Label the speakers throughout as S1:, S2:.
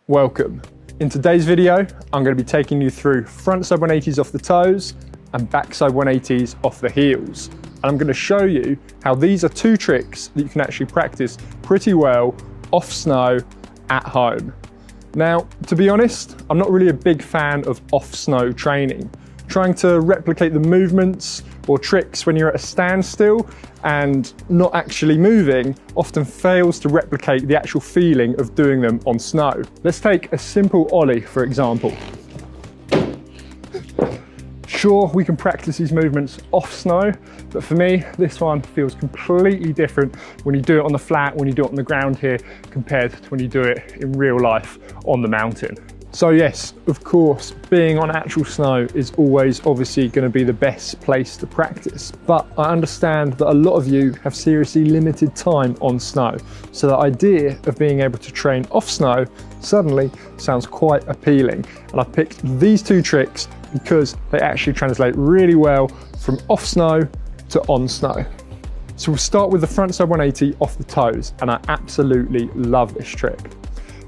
S1: Welcome. In today's video, I'm going to be taking you through frontside 180s off the toes and backside 180s off the heels. And I'm going to show you how these are two tricks that you can actually practice pretty well off snow at home. Now, to be honest, I'm not really a big fan of off snow training. Trying to replicate the movements or tricks when you're at a standstill and not actually moving often fails to replicate the actual feeling of doing them on snow. Let's take a simple ollie, for example. Sure, we can practice these movements off snow, but for me, this one feels completely different when you do it on the flat, when you do it on the ground here, compared to when you do it in real life on the mountain. So yes, of course, being on actual snow is always obviously going to be the best place to practice. But I understand that a lot of you have seriously limited time on snow. So the idea of being able to train off snow suddenly sounds quite appealing. And I've picked these two tricks because they actually translate really well from off snow to on snow. So we'll start with the frontside 180 off the toes, and I absolutely love this trick.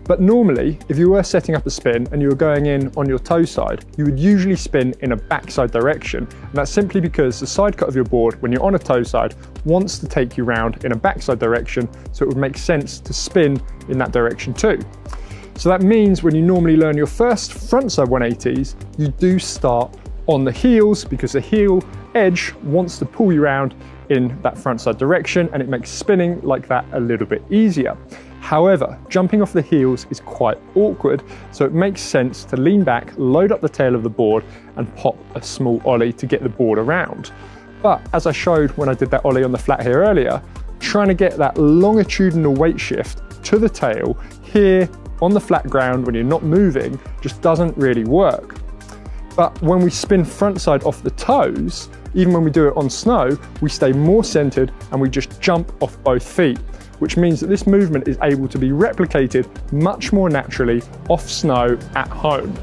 S1: But normally, if you were setting up a spin and you were going in on your toe side, you would usually spin in a backside direction. And that's simply because the side cut of your board, when you're on a toe side, wants to take you round in a backside direction, so it would make sense to spin in that direction too. So that means when you normally learn your first frontside 180s, you do start on the heels because the heel edge wants to pull you around in that frontside direction, and it makes spinning like that a little bit easier. However, jumping off the heels is quite awkward, so it makes sense to lean back, load up the tail of the board, and pop a small ollie to get the board around. But as I showed when I did that ollie on the flat here earlier, trying to get that longitudinal weight shift to the tail here on the flat ground when you're not moving just doesn't really work. But when we spin frontside off the toes, even when we do it on snow, we stay more centered and we just jump off both feet, which means that this movement is able to be replicated much more naturally off snow at home.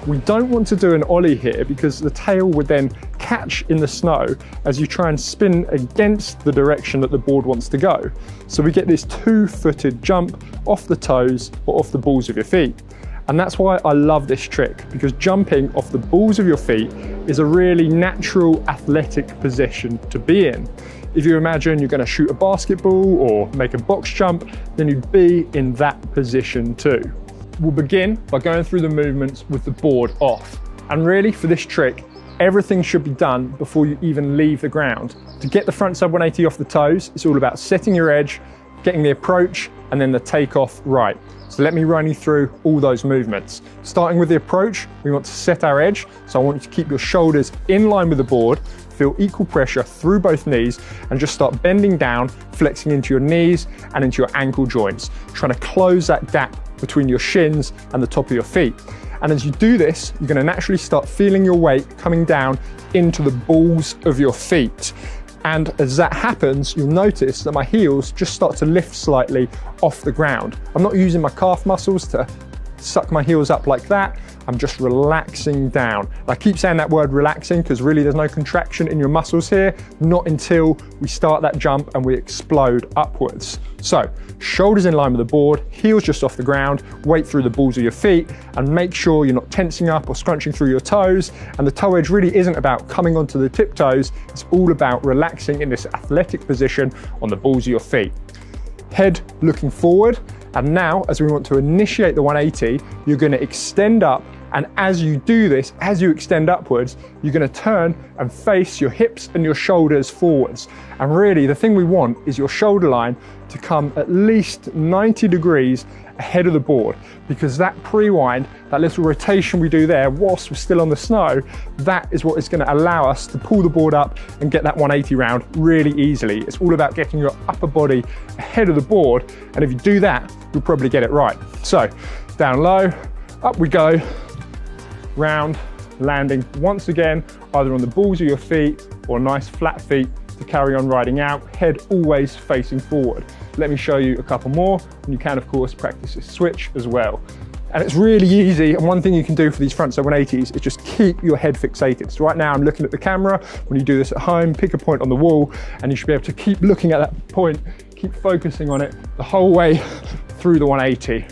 S1: We don't want to do an ollie here because the tail would then catch in the snow as you try and spin against the direction that the board wants to go. So we get this two-footed jump off the toes or off the balls of your feet. And that's why I love this trick, because jumping off the balls of your feet is a really natural athletic position to be in. If you imagine you're going to shoot a basketball or make a box jump, then you'd be in that position too. We'll begin by going through the movements with the board off. And really for this trick, everything should be done before you even leave the ground. To get the frontside 180 off the toes, it's all about setting your edge, getting the approach, and then the takeoff right. So let me run you through all those movements. Starting with the approach, we want to set our edge. So I want you to keep your shoulders in line with the board, feel equal pressure through both knees, and just start bending down, flexing into your knees and into your ankle joints, trying to close that gap between your shins and the top of your feet. And as you do this, you're going to naturally start feeling your weight coming down into the balls of your feet. And as that happens, you'll notice that my heels just start to lift slightly off the ground. I'm not using my calf muscles to suck my heels up like that. I'm just relaxing down. And I keep saying that word relaxing because really there's no contraction in your muscles here, not until we start that jump and we explode upwards. So shoulders in line with the board, heels just off the ground, weight through the balls of your feet, and make sure you're not tensing up or scrunching through your toes. And the toe edge really isn't about coming onto the tiptoes. It's all about relaxing in this athletic position on the balls of your feet. Head looking forward. And now, as we want to initiate the 180, you're going to extend up. And as you do this, as you extend upwards, you're going to turn and face your hips and your shoulders forwards. And really, the thing we want is your shoulder line to come at least 90 degrees ahead of the board, because that pre-wind, that little rotation we do there whilst we're still on the snow, that is what is going to allow us to pull the board up and get that 180 round really easily. It's all about getting your upper body ahead of the board, and if you do that, you'll probably get it right. So down low, up we go, round, landing once again, either on the balls of your feet or nice flat feet to carry on riding out, head always facing forward. Let me show you a couple more, and you can of course practice this switch as well. And it's really easy, and one thing you can do for these frontside 180s is just keep your head fixated. So right now I'm looking at the camera. When you do this at home, pick a point on the wall, and you should be able to keep looking at that point, keep focusing on it the whole way through the 180.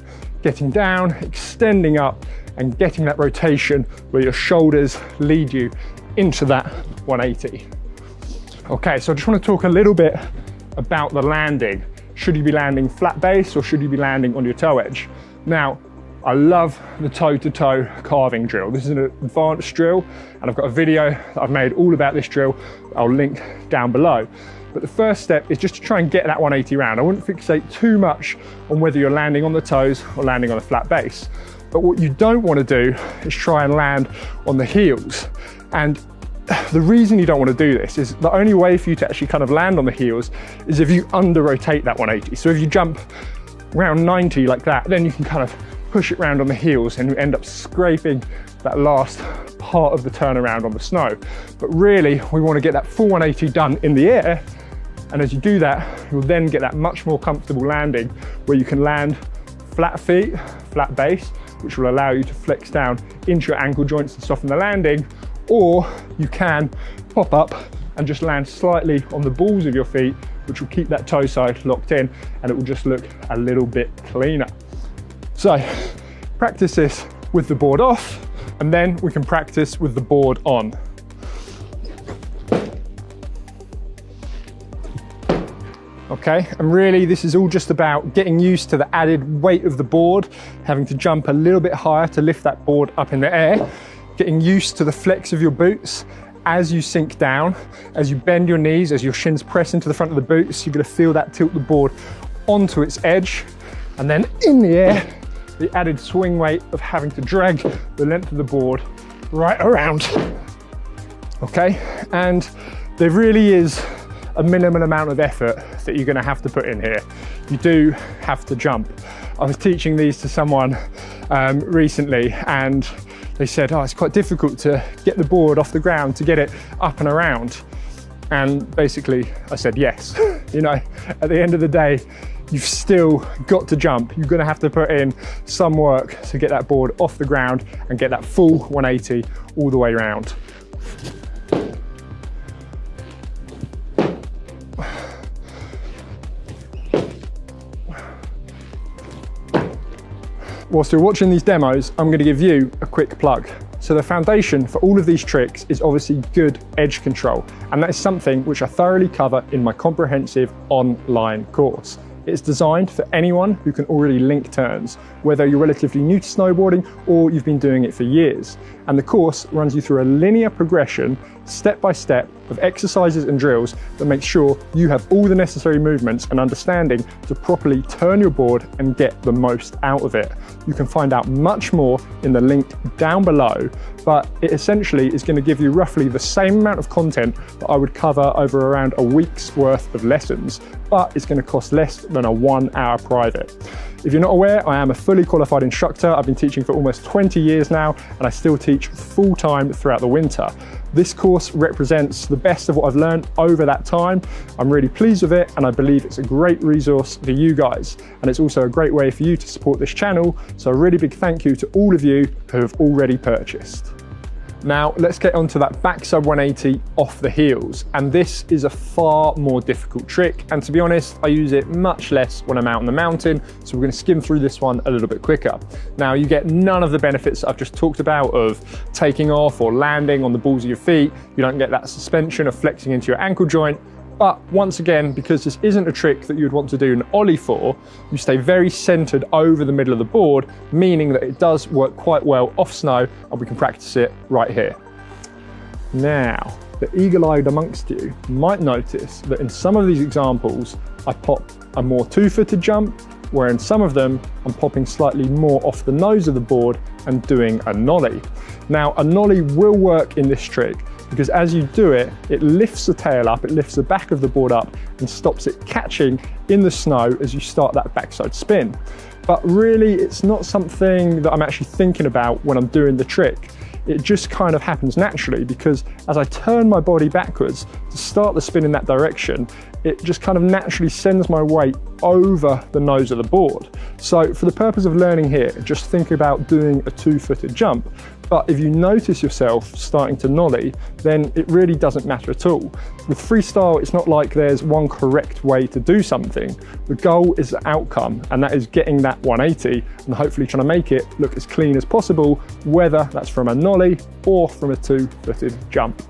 S1: getting down, extending up, and getting that rotation where your shoulders lead you into that 180. Okay, so I just want to talk a little bit about the landing. Should you be landing flat base or should you be landing on your toe edge? Now, I love the toe-to-toe carving drill. This is an advanced drill, and I've got a video that I've made all about this drill. I'll link down below. But the first step is just to try and get that 180 round. I wouldn't fixate too much on whether you're landing on the toes or landing on a flat base. But what you don't want to do is try and land on the heels. And the reason you don't want to do this is the only way for you to actually kind of land on the heels is if you under rotate that 180. So if you jump around 90 like that, then you can kind of push it round on the heels and you end up scraping that last part of the turnaround on the snow. But really, we want to get that full 180 done in the air. And as you do that, you'll then get that much more comfortable landing where you can land flat feet, flat base, which will allow you to flex down into your ankle joints and soften the landing. Or you can pop up and just land slightly on the balls of your feet, which will keep that toe side locked in and it will just look a little bit cleaner. So practice this with the board off, and then we can practice with the board on. Okay, and really this is all just about getting used to the added weight of the board, having to jump a little bit higher to lift that board up in the air, getting used to the flex of your boots as you sink down, as you bend your knees, as your shins press into the front of the boots, you're gonna feel that tilt the board onto its edge, and then in the air, the added swing weight of having to drag the length of the board right around. Okay, and there really is a minimal amount of effort that you're going to have to put in here. You do have to jump. I was teaching these to someone recently, and they said, oh, it's quite difficult to get the board off the ground, to get it up and around. And basically I said, yes. You know, at the end of the day, you've still got to jump. You're going to have to put in some work to get that board off the ground and get that full 180 all the way around. Whilst you're watching these demos, I'm going to give you a quick plug. So the foundation for all of these tricks is obviously good edge control, and that is something which I thoroughly cover in my comprehensive online course. It's designed for anyone who can already link turns, whether you're relatively new to snowboarding or you've been doing it for years. And the course runs you through a linear progression, step by step, of exercises and drills that make sure you have all the necessary movements and understanding to properly turn your board and get the most out of it. You can find out much more in the link down below, but it essentially is going to give you roughly the same amount of content that I would cover over around a week's worth of lessons, but it's going to cost less than a 1 hour private. If you're not aware, I am a fully qualified instructor. I've been teaching for almost 20 years now, and I still teach full time throughout the winter. This course represents the best of what I've learned over that time. I'm really pleased with it, and I believe it's a great resource for you guys. And it's also a great way for you to support this channel. So a really big thank you to all of you who have already purchased. Now let's get onto that backside 180 off the heels. And this is a far more difficult trick. And to be honest, I use it much less when I'm out on the mountain. So we're going to skim through this one a little bit quicker. Now you get none of the benefits I've just talked about of taking off or landing on the balls of your feet. You don't get that suspension of flexing into your ankle joint. But once again, because this isn't a trick that you'd want to do an ollie for, you stay very centered over the middle of the board, meaning that it does work quite well off snow, and we can practice it right here. Now, the eagle-eyed amongst you might notice that in some of these examples, I pop a more two-footed jump, where in some of them, I'm popping slightly more off the nose of the board and doing a nollie. Now, a nollie will work in this trick, because as you do it, it lifts the tail up, it lifts the back of the board up and stops it catching in the snow as you start that backside spin. But really, it's not something that I'm actually thinking about when I'm doing the trick. It just kind of happens naturally, because as I turn my body backwards to start the spin in that direction, it just kind of naturally sends my weight over the nose of the board. So for the purpose of learning here, just think about doing a two-footed jump. But if you notice yourself starting to nollie, then it really doesn't matter at all. With freestyle, it's not like there's one correct way to do something. The goal is the outcome, and that is getting that 180 and hopefully trying to make it look as clean as possible, whether that's from a nollie or from a two-footed jump.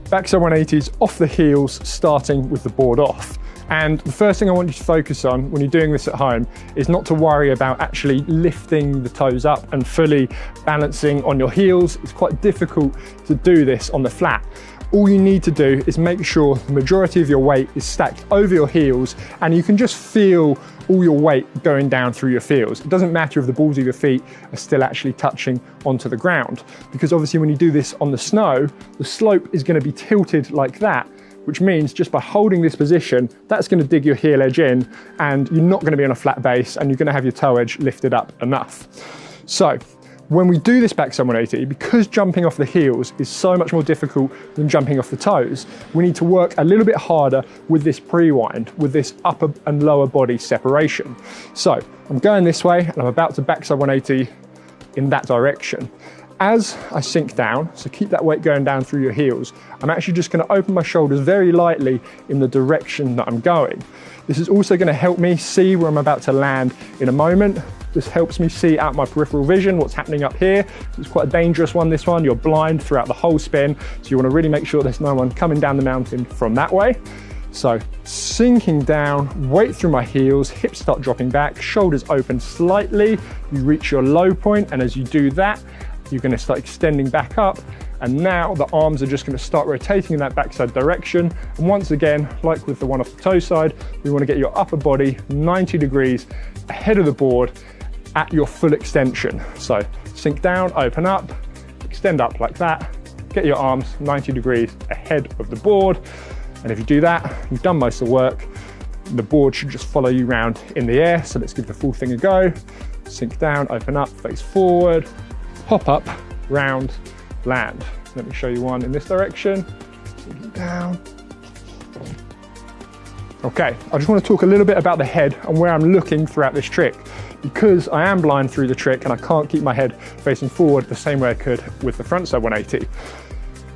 S1: Backside 180s off the heels, starting with the board off. And the first thing I want you to focus on when you're doing this at home is not to worry about actually lifting the toes up and fully balancing on your heels. It's quite difficult to do this on the flat. All you need to do is make sure the majority of your weight is stacked over your heels, and you can just feel all your weight going down through your heels. It doesn't matter if the balls of your feet are still actually touching onto the ground, because obviously when you do this on the snow, the slope is going to be tilted like that, which means just by holding this position, that's going to dig your heel edge in, and you're not going to be on a flat base, and you're going to have your toe edge lifted up enough. So when we do this backside 180, because jumping off the heels is so much more difficult than jumping off the toes, we need to work a little bit harder with this pre-wind, with this upper and lower body separation. So I'm going this way, and I'm about to backside 180 in that direction. As I sink down, so keep that weight going down through your heels, I'm actually just going to open my shoulders very lightly in the direction that I'm going. This is also going to help me see where I'm about to land in a moment. This helps me see out my peripheral vision what's happening up here. It's quite a dangerous one, this one. You're blind throughout the whole spin, so you want to really make sure there's no one coming down the mountain from that way. So sinking down, weight through my heels, hips start dropping back, shoulders open slightly. You reach your low point, and as you do that, you're going to start extending back up, and now the arms are just going to start rotating in that backside direction. And once again, like with the one off the toe side, we want to get your upper body 90 degrees ahead of the board at your full extension. So sink down, open up, extend up like that, get your arms 90 degrees ahead of the board. And if you do that, you've done most of the work. The board should just follow you around in the air. So let's give the full thing a go. Sink down, open up, face forward, hop up, round, land. Let me show you one in this direction. Sinking down. Okay, I just want to talk a little bit about the head and where I'm looking throughout this trick, because I am blind through the trick and I can't keep my head facing forward the same way I could with the frontside 180.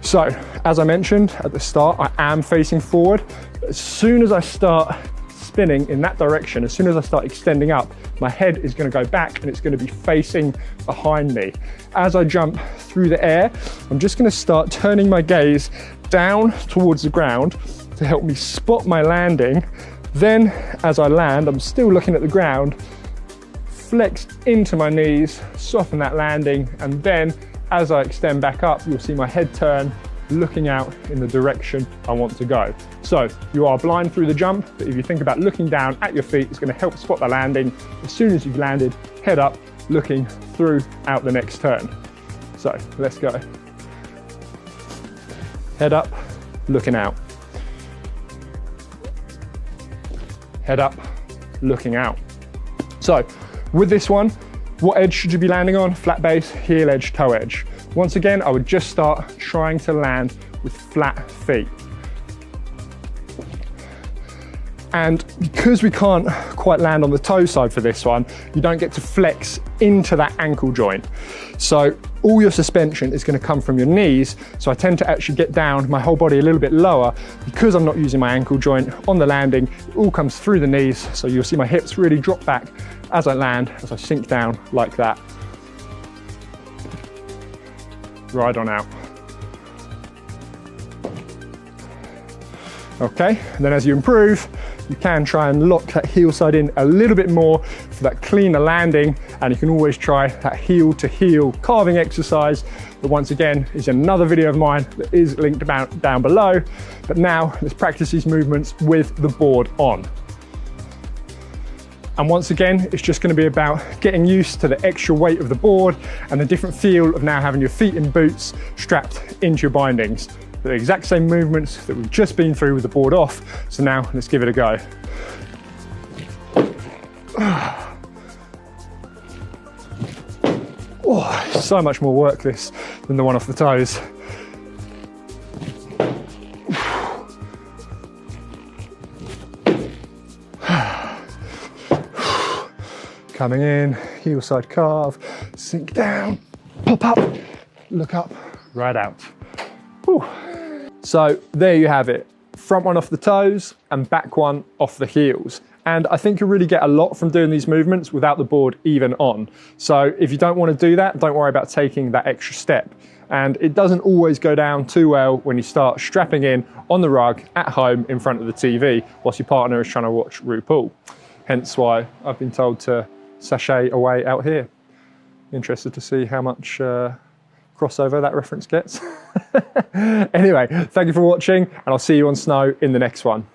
S1: So, as I mentioned at the start, I am facing forward. But as soon as I start spinning in that direction, as soon as I start extending up, my head is going to go back and it's going to be facing behind me. As I jump through the air, I'm just going to start turning my gaze down towards the ground to help me spot my landing. Then as I land, I'm still looking at the ground, flex into my knees, soften that landing, and then as I extend back up, you'll see my head turn, looking out in the direction I want to go. So you are blind through the jump, but if you think about looking down at your feet, it's going to help spot the landing. As soon as you've landed, head up, looking through out the next turn. So let's go. Head up, looking out. Head up, looking out. So with this one, what edge should you be landing on? Flat base, heel edge, toe edge. Once again, I would just start trying to land with flat feet. And because we can't quite land on the toe side for this one, you don't get to flex into that ankle joint. So all your suspension is going to come from your knees. So I tend to actually get down my whole body a little bit lower because I'm not using my ankle joint on the landing. It all comes through the knees. So you'll see my hips really drop back as I land, as I sink down like that. Ride on out. Okay, and then as you improve, you can try and lock that heel side in a little bit more for that cleaner landing, and you can always try that heel to heel carving exercise that once again is another video of mine that is linked down below. But now let's practice these movements with the board on. And once again, it's just going to be about getting used to the extra weight of the board and the different feel of now having your feet in boots strapped into your bindings. The exact same movements that we've just been through with the board off. So now let's give it a go. Oh, so much more work this than the one off the toes. Coming in, heel side carve, sink down, pop up, look up, right out. Whew. So there you have it. Front one off the toes and back one off the heels. And I think you really get a lot from doing these movements without the board even on. So if you don't want to do that, don't worry about taking that extra step. And it doesn't always go down too well when you start strapping in on the rug at home in front of the TV whilst your partner is trying to watch RuPaul. Hence why I've been told to sashay away out here. Interested to see how much crossover that reference gets. Anyway, thank you for watching, and I'll see you on snow in the next one.